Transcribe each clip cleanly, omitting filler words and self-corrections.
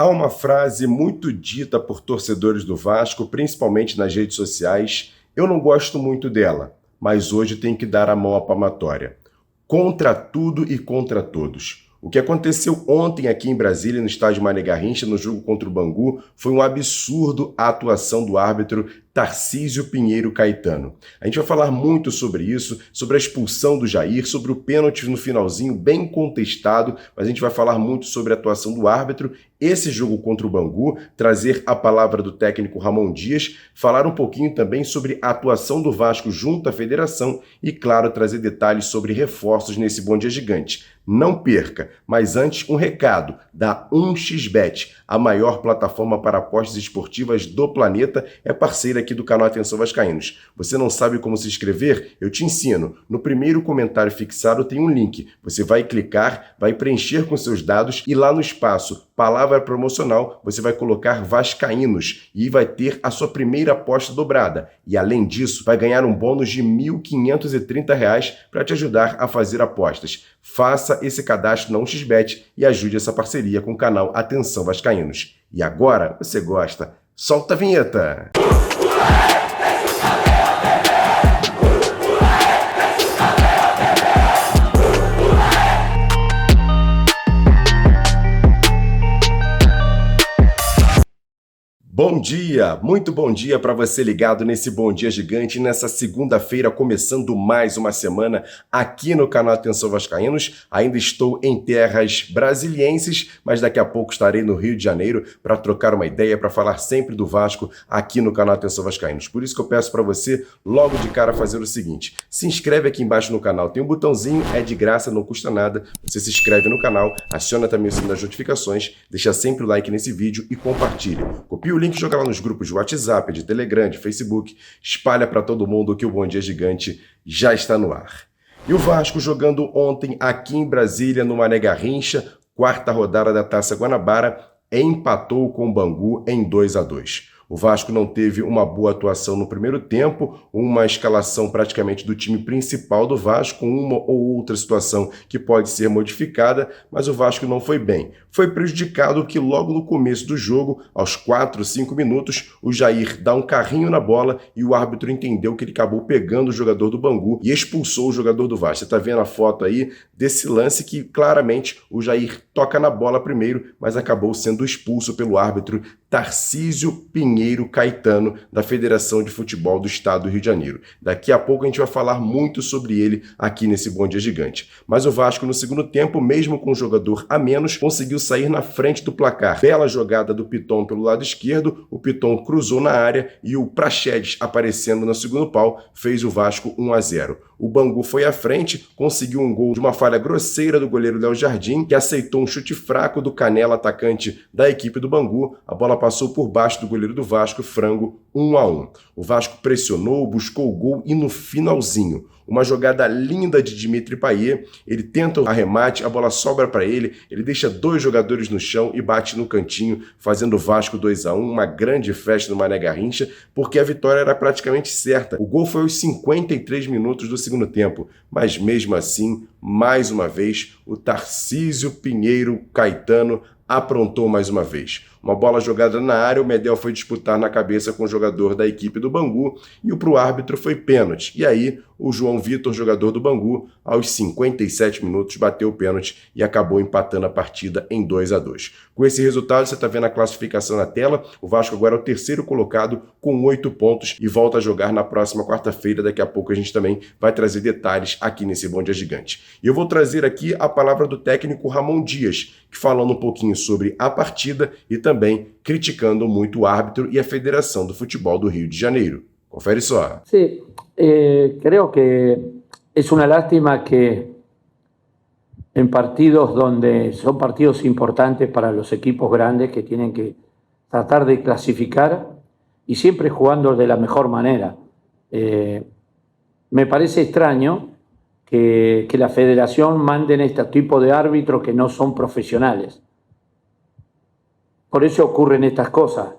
Há uma frase muito dita por torcedores do Vasco, principalmente nas redes sociais. Eu não gosto muito dela, mas hoje tenho que dar a mão à palmatória. Contra tudo e contra todos. O que aconteceu ontem aqui em Brasília, no estádio Mané Garrincha, no jogo contra o Bangu, foi um absurdo a atuação do árbitro Tarcísio Pinheiro Caetano. A gente vai falar muito sobre isso, sobre a expulsão do Jair, sobre o pênalti no finalzinho, bem contestado, mas a gente vai falar muito sobre a atuação do árbitro, esse jogo contra o Bangu, trazer a palavra do técnico Ramon Dias, falar um pouquinho também sobre a atuação do Vasco junto à federação e, claro, trazer detalhes sobre reforços nesse Bom Dia Gigante. Não perca, mas antes um recado da 1xBet, a maior plataforma para apostas esportivas do planeta, é parceira aqui do canal Atenção Vascaínos. Você não sabe como se inscrever? Eu te ensino. No primeiro comentário fixado tem um link. Você vai clicar, vai preencher com seus dados e lá no espaço Palavra Promocional você vai colocar Vascaínos e vai ter a sua primeira aposta dobrada. E além disso, vai ganhar um bônus de R$ 1.530 para te ajudar a fazer apostas. Faça esse cadastro na 1xBet e ajude essa parceria com o canal Atenção Vascaínos. E agora, você gosta? Solta a vinheta! Bom dia, muito bom dia para você ligado nesse Bom Dia Gigante, nessa segunda-feira, começando mais uma semana aqui no canal Atenção Vascaínos. Ainda estou em terras brasilienses, mas daqui a pouco estarei no Rio de Janeiro para trocar uma ideia, para falar sempre do Vasco aqui no canal Atenção Vascaínos. Por isso que eu peço para você, logo de cara, fazer o seguinte: se inscreve aqui embaixo no canal, tem um botãozinho, é de graça, não custa nada. Você se inscreve no canal, aciona também o sininho das notificações, deixa sempre o like nesse vídeo e compartilha. Copia o link, joga lá nos grupos de WhatsApp, de Telegram, de Facebook, espalha para todo mundo que o Bom Dia Gigante já está no ar. E o Vasco jogando ontem aqui em Brasília, no Mané Garrincha, quarta rodada da Taça Guanabara, empatou com o Bangu em 2-2. O Vasco não teve uma boa atuação no primeiro tempo, uma escalação praticamente do time principal do Vasco, com uma ou outra situação que pode ser modificada, mas o Vasco não foi bem. Foi prejudicado que logo no começo do jogo, aos 4, 5 minutos, o Jair dá um carrinho na bola e o árbitro entendeu que ele acabou pegando o jogador do Bangu e expulsou o jogador do Vasco. Você está vendo a foto aí desse lance que claramente o Jair toca na bola primeiro, mas acabou sendo expulso pelo árbitro Tarcísio Pinheiro Caetano, da Federação de Futebol do Estado do Rio de Janeiro. Daqui a pouco a gente vai falar muito sobre ele aqui nesse Bom Dia Gigante. Mas o Vasco, no segundo tempo, mesmo com um jogador a menos, conseguiu sair na frente do placar. Bela jogada do Piton pelo lado esquerdo, o Piton cruzou na área e o Praxedes, aparecendo no segundo pau, fez o Vasco 1-0. O Bangu foi à frente, conseguiu um gol de uma falha grosseira do goleiro Léo Jardim, que aceitou um chute fraco do Canela, atacante da equipe do Bangu. A bola passou por baixo do goleiro do Vasco, frango 1-1. O Vasco pressionou, buscou o gol e no finalzinho, uma jogada linda de Dimitri Payet, ele tenta o arremate, a bola sobra para ele deixa dois jogadores no chão e bate no cantinho, fazendo o Vasco 2-1, uma grande festa no Mané Garrincha, porque a vitória era praticamente certa. O gol foi aos 53 minutos do segundo tempo, mas mesmo assim, mais uma vez, o Tarcísio Pinheiro Caetano aprontou mais uma vez. Uma bola jogada na área, o Medel foi disputar na cabeça com o jogador da equipe do Bangu e para o árbitro foi pênalti. E aí, o João Vitor, jogador do Bangu, aos 57 minutos bateu o pênalti e acabou empatando a partida em 2-2. Com esse resultado, você está vendo a classificação na tela. O Vasco agora é o terceiro colocado com 8 pontos e volta a jogar na próxima quarta-feira. Daqui a pouco a gente também vai trazer detalhes aqui nesse Bom Dia Gigante. E eu vou trazer aqui a palavra do técnico Ramon Dias, que falando um pouquinho sobre a partida e também criticando muito o árbitro e a Federação do Futebol do Rio de Janeiro. Confere só. Sí, creo que es una lástima que en partidos donde son partidos importantes para los equipos grandes que tienen que tratar de clasificar y siempre jugando de la mejor manera. Me parece extraño que la federación mande este tipo de árbitros que no son profesionales. Por eso ocurren estas cosas,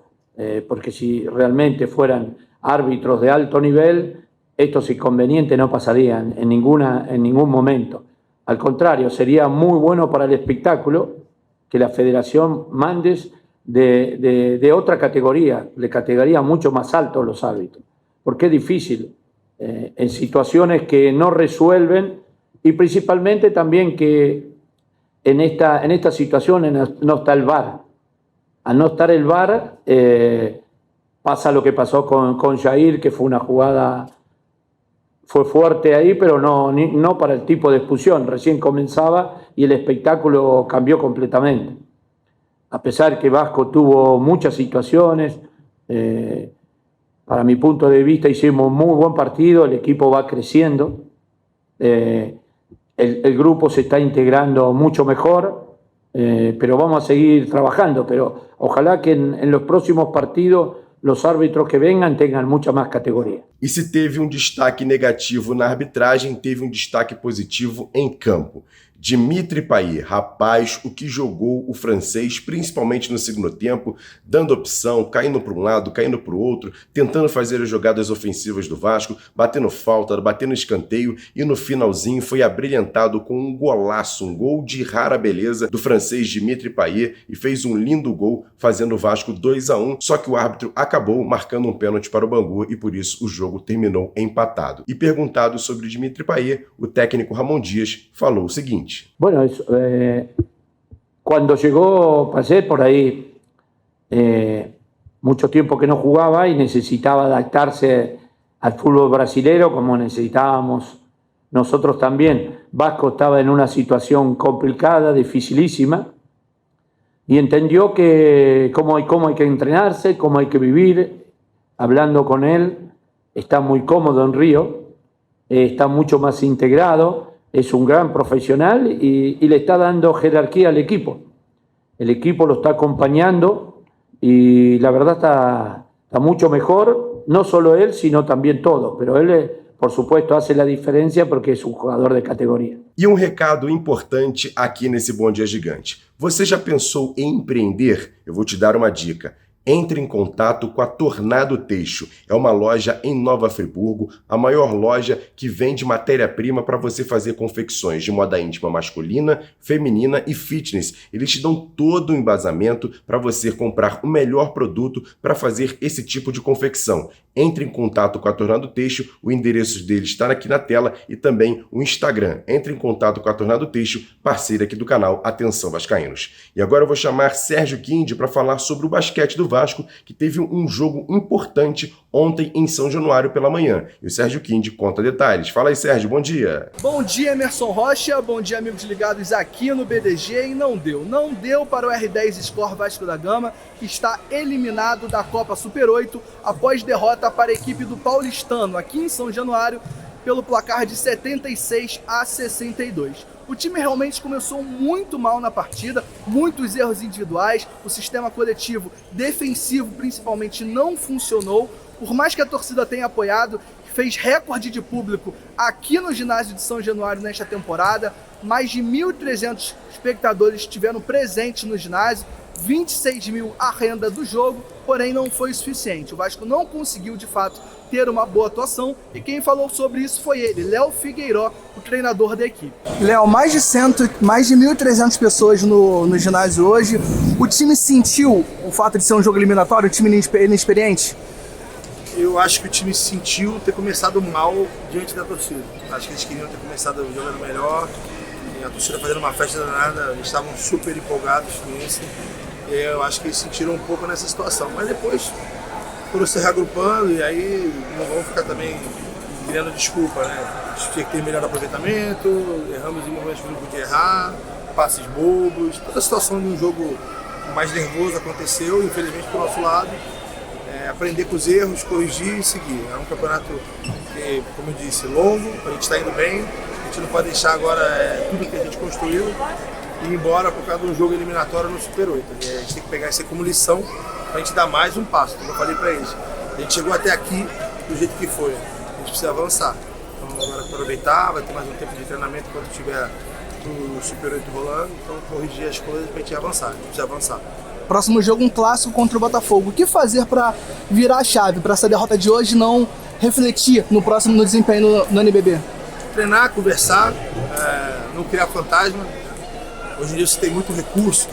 porque si realmente fueran árbitros de alto nivel, estos inconvenientes no pasarían en ningún momento. Al contrario, sería muy bueno para el espectáculo que la federación mande de otra categoría, de categoría mucho más alto los árbitros, porque es difícil en situaciones que no resuelven y principalmente también que en estas situaciones no está el VAR. Al no estar el VAR, pasa lo que pasó con Jair, que fue una jugada, fue fuerte ahí, pero no para el tipo de expulsión. Recién comenzaba y el espectáculo cambió completamente. A pesar que Vasco tuvo muchas situaciones, para mi punto de vista hicimos un muy buen partido, el equipo va creciendo, el grupo se está integrando mucho mejor, pero vamos a seguir trabajando, pero ojalá que en los próximos partidos los árbitros que vengan tengan mucha más categoría. E se teve um destaque negativo na arbitragem, teve um destaque positivo em campo. Dimitri Payet, rapaz, o que jogou o francês, principalmente no segundo tempo, dando opção, caindo para um lado, caindo para o outro, tentando fazer as jogadas ofensivas do Vasco, batendo falta, batendo escanteio e no finalzinho foi abrilhantado com um golaço, um gol de rara beleza do francês Dimitri Payet e fez um lindo gol fazendo o Vasco 2-1, só que o árbitro acabou marcando um pênalti para o Bangu e por isso o jogo terminou empatado. E perguntado sobre Dimitri Payet, o técnico Ramon Dias falou o seguinte: Bueno, cuando llegó Payet por ahí, mucho tiempo que no jugaba y necesitaba adaptarse al fútbol brasilero como necesitábamos nosotros también. Vasco estaba en una situación complicada, dificilísima, y entendió que cómo hay que entrenarse, cómo hay que vivir. Hablando con él, está muy cómodo en Río, está mucho más integrado. Es un gran profesional y le está dando jerarquía al equipo. El equipo lo está acompañando y la verdad está mucho mejor, no solo él, sino también todos. Pero él, por supuesto, hace la diferencia porque es un jugador de categoria. E um recado importante aqui nesse Bom Dia Gigante. Você já pensou em empreender? Eu vou te dar uma dica. Entre em contato com a Tornado Têxtil. É uma loja em Nova Friburgo, a maior loja que vende matéria-prima para você fazer confecções de moda íntima masculina, feminina e fitness. Eles te dão todo o embasamento para você comprar o melhor produto para fazer esse tipo de confecção. Entre em contato com a Tornado Têxtil, o endereço deles está aqui na tela e também o Instagram. Entre em contato com a Tornado Têxtil, parceira aqui do canal Atenção Vascaínos. E agora eu vou chamar Sérgio Quindi para falar sobre o basquete do Vasco, que teve um jogo importante ontem em São Januário pela manhã. E o Sérgio Quindi conta detalhes. Fala aí, Sérgio, bom dia. Bom dia, Emerson Rocha. Bom dia, amigos ligados aqui no BDG. E não deu para o R10 Sport Vasco da Gama, que está eliminado da Copa Super 8 após derrota para a equipe do Paulistano, aqui em São Januário, pelo placar de 76-62. O time realmente começou muito mal na partida, muitos erros individuais, o sistema coletivo defensivo principalmente não funcionou, por mais que a torcida tenha apoiado, fez recorde de público aqui no ginásio de São Januário nesta temporada, mais de 1.300 espectadores estiveram presentes no ginásio, 26 mil a renda do jogo, porém não foi suficiente. O Vasco não conseguiu de fato ter uma boa atuação e quem falou sobre isso foi ele, Léo Figueiró, o treinador da equipe. Léo, mais de 1.300 pessoas no ginásio hoje. O time sentiu o fato de ser um jogo eliminatório, o time inexperiente? Eu acho que o time sentiu ter começado mal diante da torcida. Acho que eles queriam ter começado jogando melhor, e a torcida fazendo uma festa danada, eles estavam super empolgados com isso. Eu acho que eles sentiram um pouco nessa situação, mas depois foram se reagrupando e aí não vão ficar também criando desculpa, né? A gente tinha que ter melhor aproveitamento, erramos em momentos que não podia errar, passes bobos, toda a situação de um jogo mais nervoso aconteceu, infelizmente pro nosso lado. Aprender com os erros, corrigir e seguir. É um campeonato que, como eu disse, longo, a gente está indo bem, a gente não pode deixar agora tudo que a gente construiu e ir embora por causa de um jogo eliminatório no Super 8. A gente tem que pegar isso aí como lição para a gente dar mais um passo, como eu falei para eles. A gente chegou até aqui do jeito que foi, a gente precisa avançar. Então agora aproveitar, vai ter mais um tempo de treinamento quando tiver o Super 8 rolando, então corrigir as coisas para a gente avançar, a gente precisa avançar. Próximo jogo, um clássico contra o Botafogo. O que fazer para virar a chave, para essa derrota de hoje não refletir no desempenho no NBB? Treinar, conversar, não criar fantasma. Hoje em dia você tem muito recurso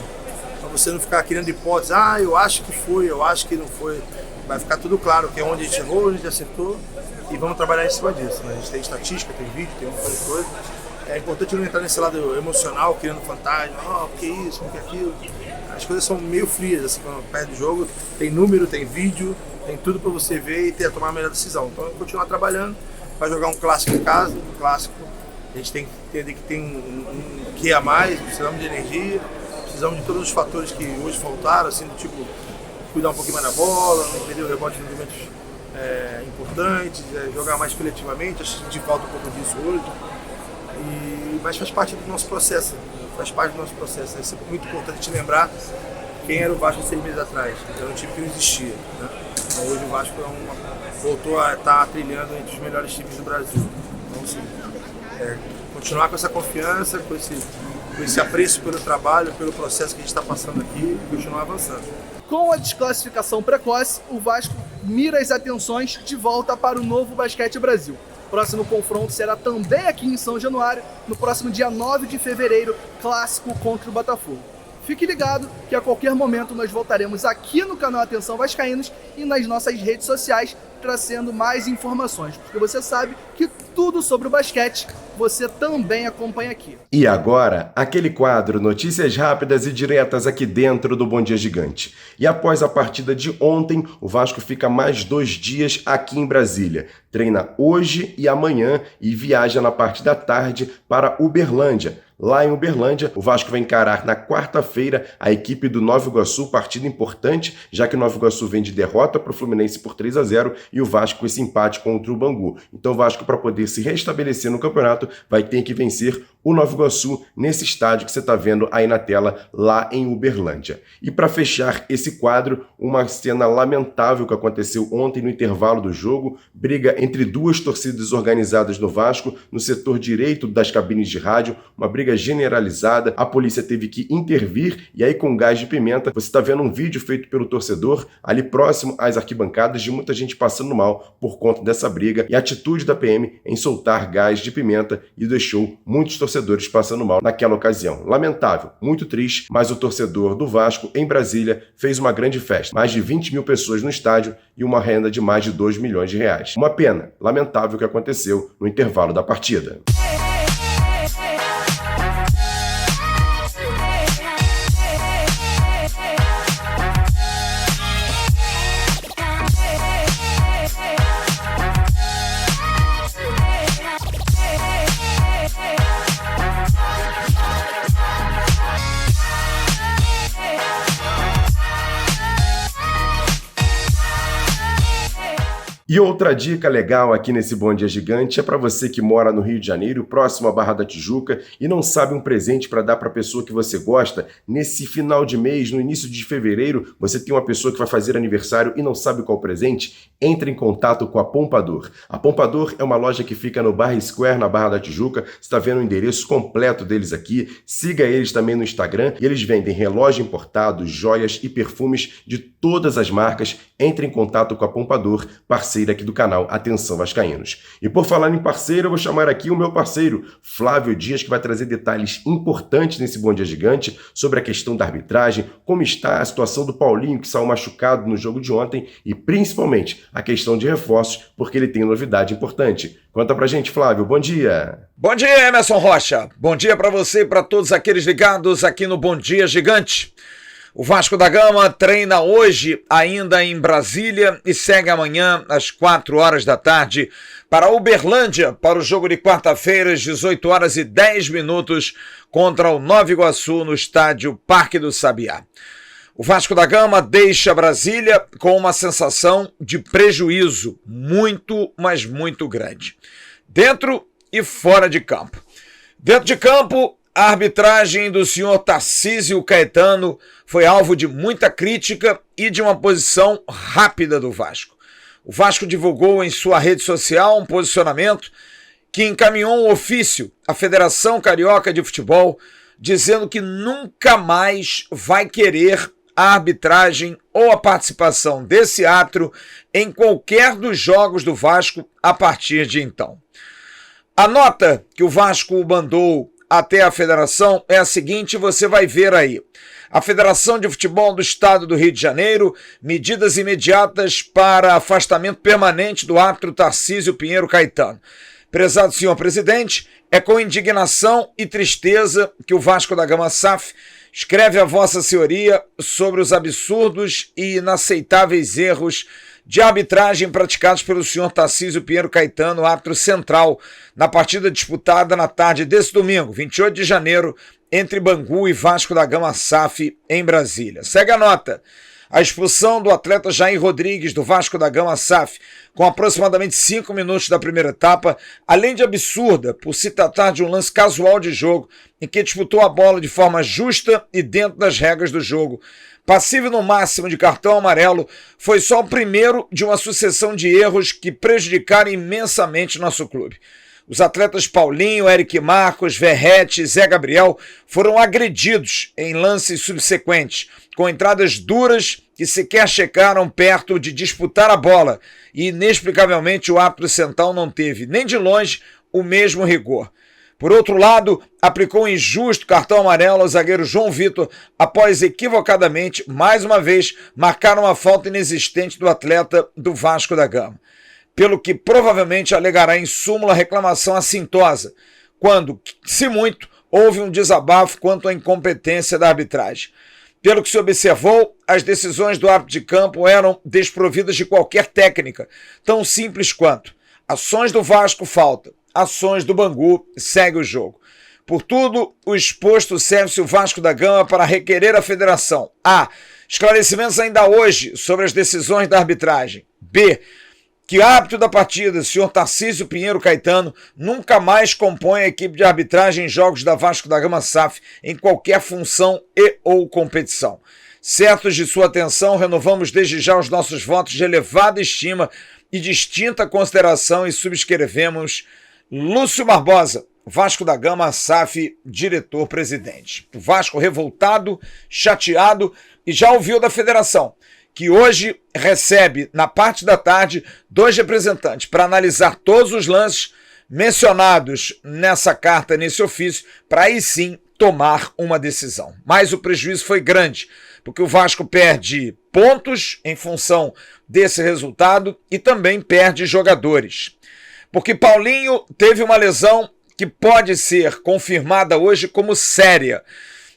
para você não ficar criando hipóteses, eu acho que foi, eu acho que não foi. Vai ficar tudo claro que é onde a gente errou, onde a gente acertou e vamos trabalhar em cima disso. Né? A gente tem estatística, tem vídeo, tem um monte de coisa. É importante não entrar nesse lado emocional, criando fantasma, que isso, que aquilo. As coisas são meio frias, assim, quando perde o jogo, tem número, tem vídeo, tem tudo para você ver e tomar a melhor decisão. Então, continuar trabalhando, vai jogar um clássico em casa, um clássico. A gente tem que entender que tem um que a mais, precisamos de energia, precisamos de todos os fatores que hoje faltaram, assim, do tipo, cuidar um pouquinho mais da bola, não perder o rebote em momentos importantes, jogar mais coletivamente, acho que a gente falta um pouco disso hoje. Mas faz parte do nosso processo, É sempre muito importante lembrar quem era o Vasco 6 meses atrás. Era um time que não existia. Né? Então hoje o Vasco voltou a estar trilhando entre os melhores times do Brasil. Então, assim, continuar com essa confiança, com esse apreço pelo trabalho, pelo processo que a gente está passando aqui e continuar avançando. Com a desclassificação precoce, o Vasco mira as atenções de volta para o Novo Basquete Brasil. Próximo confronto será também aqui em São Januário, no próximo dia 9 de fevereiro, clássico contra o Botafogo. Fique ligado que a qualquer momento nós voltaremos aqui no canal Atenção Vascaínos e nas nossas redes sociais trazendo mais informações, porque você sabe que tudo sobre o basquete você também acompanha aqui. E agora, aquele quadro Notícias Rápidas e Diretas aqui dentro do Bom Dia Gigante. E após a partida de ontem, o Vasco fica mais 2 dias aqui em Brasília. Treina hoje e amanhã e viaja na parte da tarde para Uberlândia. Lá em Uberlândia, o Vasco vai encarar na quarta-feira a equipe do Nova Iguaçu, partida importante, já que o Nova Iguaçu vem de derrota para o Fluminense por 3-0 e o Vasco com esse empate contra o Bangu. Então o Vasco, para poder se restabelecer no campeonato, vai ter que vencer o Nova Iguaçu nesse estádio que você está vendo aí na tela, lá em Uberlândia. E para fechar esse quadro, uma cena lamentável que aconteceu ontem no intervalo do jogo, briga entre 2 torcidas organizadas no Vasco, no setor direito das cabines de rádio, uma briga generalizada, a polícia teve que intervir e aí com gás de pimenta, você está vendo um vídeo feito pelo torcedor ali próximo às arquibancadas de muita gente passando mal por conta dessa briga e a atitude da PM em soltar gás de pimenta e deixou muitos torcedores passando mal naquela ocasião. Lamentável, muito triste, mas o torcedor do Vasco em Brasília fez uma grande festa. Mais de 20 mil pessoas no estádio e uma renda de mais de 2 milhões de reais. Uma pena, lamentável que aconteceu no intervalo da partida. E outra dica legal aqui nesse Bom Dia Gigante é para você que mora no Rio de Janeiro, próximo à Barra da Tijuca, e não sabe um presente para dar para a pessoa que você gosta. Nesse final de mês, no início de fevereiro, você tem uma pessoa que vai fazer aniversário e não sabe qual presente? Entre em contato com a Pompador. A Pompador é uma loja que fica no Barra Square, na Barra da Tijuca. Você está vendo o endereço completo deles aqui. Siga eles também no Instagram. E eles vendem relógio importado, joias e perfumes de todas as marcas. Entre em contato com a Pompador, parceira aqui do canal Atenção Vascaínos. E por falar em parceiro, eu vou chamar aqui o meu parceiro, Flávio Dias, que vai trazer detalhes importantes nesse Bom Dia Gigante sobre a questão da arbitragem, como está a situação do Paulinho, que saiu machucado no jogo de ontem, e principalmente a questão de reforços, porque ele tem novidade importante. Conta pra gente, Flávio. Bom dia. Bom dia, Emerson Rocha. Bom dia pra você e pra todos aqueles ligados aqui no Bom Dia Gigante. O Vasco da Gama treina hoje ainda em Brasília e segue amanhã às 4 horas da tarde para Uberlândia para o jogo de quarta-feira às 18 horas e 10 minutos contra o Nova Iguaçu no estádio Parque do Sabiá. O Vasco da Gama deixa Brasília com uma sensação de prejuízo muito, mas muito grande, dentro e fora de campo. Dentro de campo, a arbitragem do senhor Tarcísio Caetano foi alvo de muita crítica e de uma posição rápida do Vasco. O Vasco divulgou em sua rede social um posicionamento que encaminhou um ofício à Federação Carioca de Futebol dizendo que nunca mais vai querer a arbitragem ou a participação desse árbitro em qualquer dos jogos do Vasco a partir de então. A nota que o Vasco mandou até a federação é a seguinte, você vai ver aí. A Federação de Futebol do Estado do Rio de Janeiro, medidas imediatas para afastamento permanente do árbitro Tarcísio Pinheiro Caetano. Prezado senhor presidente, é com indignação e tristeza que o Vasco da Gama SAF escreve a vossa senhoria sobre os absurdos e inaceitáveis erros de arbitragem praticados pelo senhor Tarcísio Pinheiro Caetano, árbitro central, na partida disputada na tarde desse domingo, 28 de janeiro, entre Bangu e Vasco da Gama SAF em Brasília. Segue a nota. A expulsão do atleta Jair Rodrigues do Vasco da Gama SAF, com aproximadamente 5 minutos da primeira etapa, além de absurda por se tratar de um lance casual de jogo, em que disputou a bola de forma justa e dentro das regras do jogo, passível no máximo de cartão amarelo, foi só o primeiro de uma sucessão de erros que prejudicaram imensamente nosso clube. Os atletas Paulinho, Eric Marcos, Verrete e Zé Gabriel foram agredidos em lances subsequentes, com entradas duras que sequer chegaram perto de disputar a bola e, inexplicavelmente, o árbitro central não teve, nem de longe, o mesmo rigor. Por outro lado, aplicou um injusto cartão amarelo ao zagueiro João Vitor após equivocadamente, mais uma vez, marcar uma falta inexistente do atleta do Vasco da Gama, pelo que provavelmente alegará em súmula reclamação assintosa, quando, se muito, houve um desabafo quanto à incompetência da arbitragem. Pelo que se observou, as decisões do árbitro de campo eram desprovidas de qualquer técnica, tão simples quanto: ações do Vasco falta, ações do Bangu segue o jogo. Por tudo, o exposto serve-se o Vasco da Gama para requerer à federação: A. Esclarecimentos ainda hoje sobre as decisões da arbitragem. B. Que o árbitro da partida, senhor Tarcísio Pinheiro Caetano, nunca mais compõe a equipe de arbitragem em jogos da Vasco da Gama SAF em qualquer função e ou competição. Certos de sua atenção, renovamos desde já os nossos votos de elevada estima e distinta consideração e subscrevemos Lúcio Barbosa, Vasco da Gama SAF, diretor-presidente. O Vasco revoltado, chateado e já ouviu da federação, que hoje recebe, na parte da tarde, 2 representantes para analisar todos os lances mencionados nessa carta, nesse ofício, para aí sim tomar uma decisão. Mas o prejuízo foi grande, porque o Vasco perde pontos em função desse resultado e também perde jogadores. Porque Paulinho teve uma lesão que pode ser confirmada hoje como séria.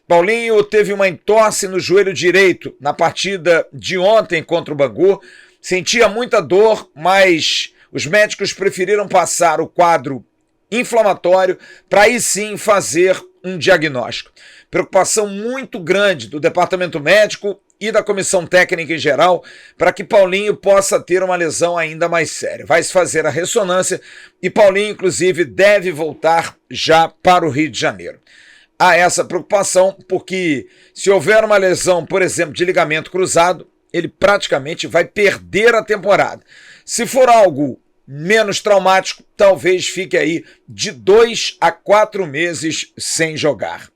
Paulinho teve uma entorse no joelho direito na partida de ontem contra o Bangu. Sentia muita dor, mas os médicos preferiram passar o quadro inflamatório para aí sim fazer um diagnóstico. Preocupação muito grande do departamento médico e da comissão técnica em geral para que Paulinho possa ter uma lesão ainda mais séria. Vai se fazer a ressonância e Paulinho, inclusive, deve voltar já para o Rio de Janeiro. Há essa preocupação porque se houver uma lesão, por exemplo, de ligamento cruzado, ele praticamente vai perder a temporada. Se for algo menos traumático, talvez fique aí de 2 a 4 meses sem jogar.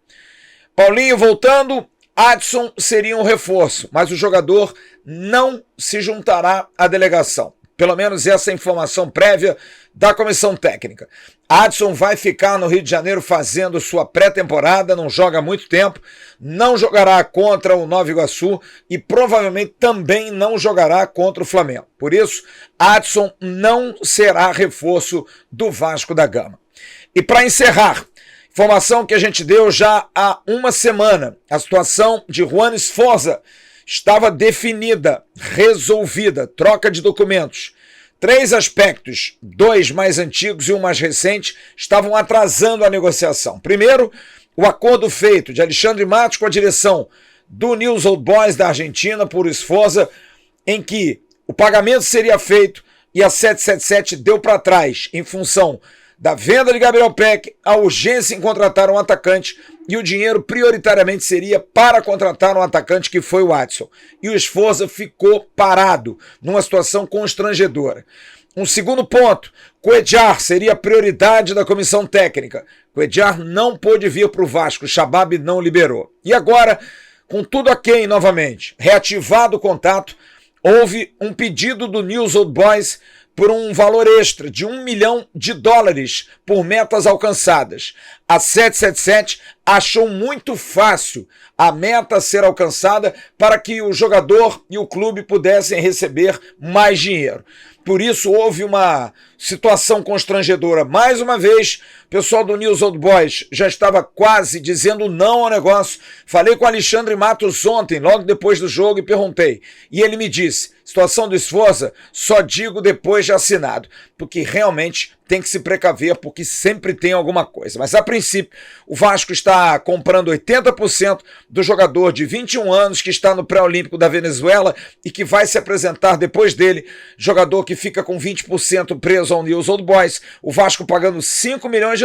Paulinho voltando, Adson seria um reforço, mas o jogador não se juntará à delegação. Pelo menos essa é a informação prévia da comissão técnica. Adson vai ficar no Rio de Janeiro fazendo sua pré-temporada, não joga há muito tempo, não jogará contra o Nova Iguaçu e provavelmente também não jogará contra o Flamengo. Por isso, Adson não será reforço do Vasco da Gama. E para encerrar, informação que a gente deu já há uma semana, a situação de Juan Esforza estava definida, resolvida, troca de documentos. 3 aspectos, 2 mais antigos e um mais recente, estavam atrasando a negociação. Primeiro, o acordo feito de Alexandre Matos com a direção do Newell's Old Boys da Argentina por Esforza, em que o pagamento seria feito e a 777 deu para trás em função da venda de Gabriel Peck, a urgência em contratar um atacante e o dinheiro prioritariamente seria para contratar um atacante que foi o Adson. E o Esforza ficou parado numa situação constrangedora. Um segundo ponto, Cuéllar seria a prioridade da comissão técnica. Cuéllar não pôde vir para o Vasco, o Shabab não liberou. E agora, com tudo ok novamente, reativado o contato, houve um pedido do Newell's Old Boys por um valor extra de US$ 1 milhão por metas alcançadas. A 777 achou muito fácil a meta ser alcançada para que o jogador e o clube pudessem receber mais dinheiro. Por isso houve uma situação constrangedora. Mais uma vez, o pessoal do News Old Boys já estava quase dizendo não ao negócio. Falei com o Alexandre Matos ontem, logo depois do jogo, e perguntei. E ele me disse, situação do Sforza, só digo depois de assinado. Porque realmente tem que se precaver, porque sempre tem alguma coisa. Mas a princípio, o Vasco está comprando 80% do jogador de 21 anos que está no pré-olímpico da Venezuela e que vai se apresentar depois dele, jogador que fica com 20% preso ao News Old Boys, o Vasco pagando US$ 5 milhões,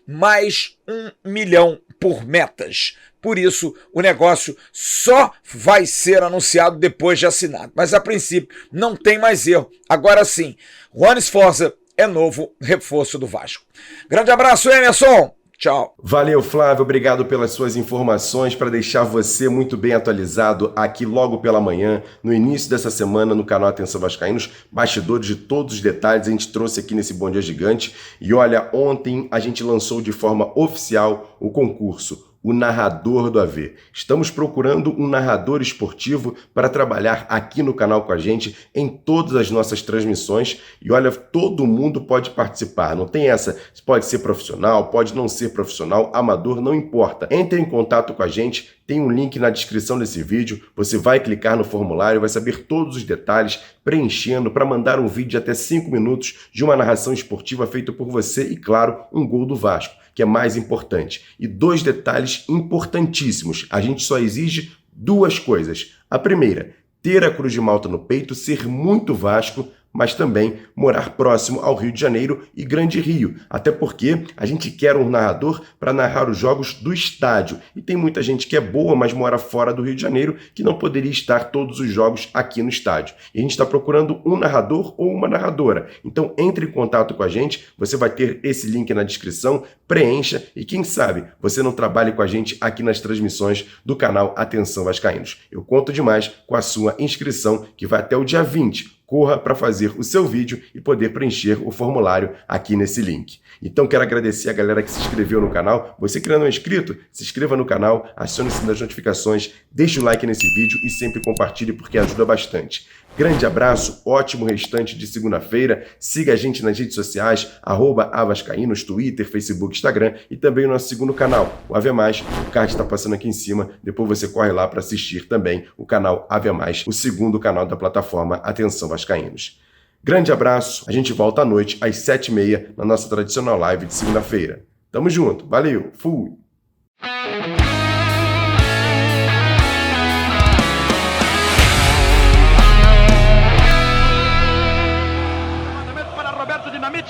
mais US$ 1 milhão por metas. Por isso, o negócio só vai ser anunciado depois de assinado. Mas, a princípio, não tem mais erro. Agora sim, Juan Sforza é novo reforço do Vasco. Grande abraço, Emerson! Tchau. Valeu, Flávio. Obrigado pelas suas informações para deixar você muito bem atualizado aqui logo pela manhã, no início dessa semana, no canal Atenção Vascaínos, bastidores de todos os detalhes a gente trouxe aqui nesse Bom Dia Gigante. E olha, ontem a gente lançou de forma oficial o concurso O Narrador do AV. Estamos procurando um narrador esportivo para trabalhar aqui no canal com a gente em todas as nossas transmissões. E olha, todo mundo pode participar, não tem essa, pode ser profissional, pode não ser profissional, amador, não importa. Entre em contato com a gente, tem um link na descrição desse vídeo, você vai clicar no formulário, vai saber todos os detalhes, preenchendo para mandar um vídeo de até 5 minutos de uma narração esportiva feita por você e, claro, um gol do Vasco, que é mais importante. E 2 detalhes importantíssimos. A gente só exige 2 coisas. A primeira, ter a Cruz de Malta no peito, ser muito Vasco, mas também morar próximo ao Rio de Janeiro e Grande Rio. Até porque a gente quer um narrador para narrar os jogos do estádio. E tem muita gente que é boa, mas mora fora do Rio de Janeiro, que não poderia estar todos os jogos aqui no estádio. E a gente está procurando um narrador ou uma narradora. Então entre em contato com a gente, você vai ter esse link na descrição, preencha e quem sabe você não trabalhe com a gente aqui nas transmissões do canal Atenção Vascaínos. Eu conto demais com a sua inscrição, que vai até o dia 20. Corra para fazer o seu vídeo e poder preencher o formulário aqui nesse link. Então quero agradecer a galera que se inscreveu no canal. Você que não é inscrito, se inscreva no canal, acione o sininho das notificações, deixe o like nesse vídeo e sempre compartilhe porque ajuda bastante. Grande abraço, ótimo restante de segunda-feira. Siga a gente nas redes sociais, @avascaínos, Twitter, Facebook, Instagram e também o nosso segundo canal, o Ave Mais. O card está passando aqui em cima, depois você corre lá para assistir também o canal Ave Mais, o segundo canal da plataforma Atenção Vascaínos. Grande abraço, a gente volta à noite às 7h30 na nossa tradicional live de segunda-feira. Tamo junto, valeu, fui!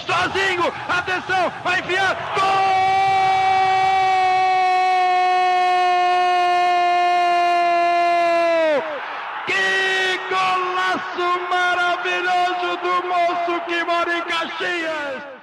Sozinho, atenção, vai enfiar, gol! Que golaço maravilhoso do moço que mora em Caxias!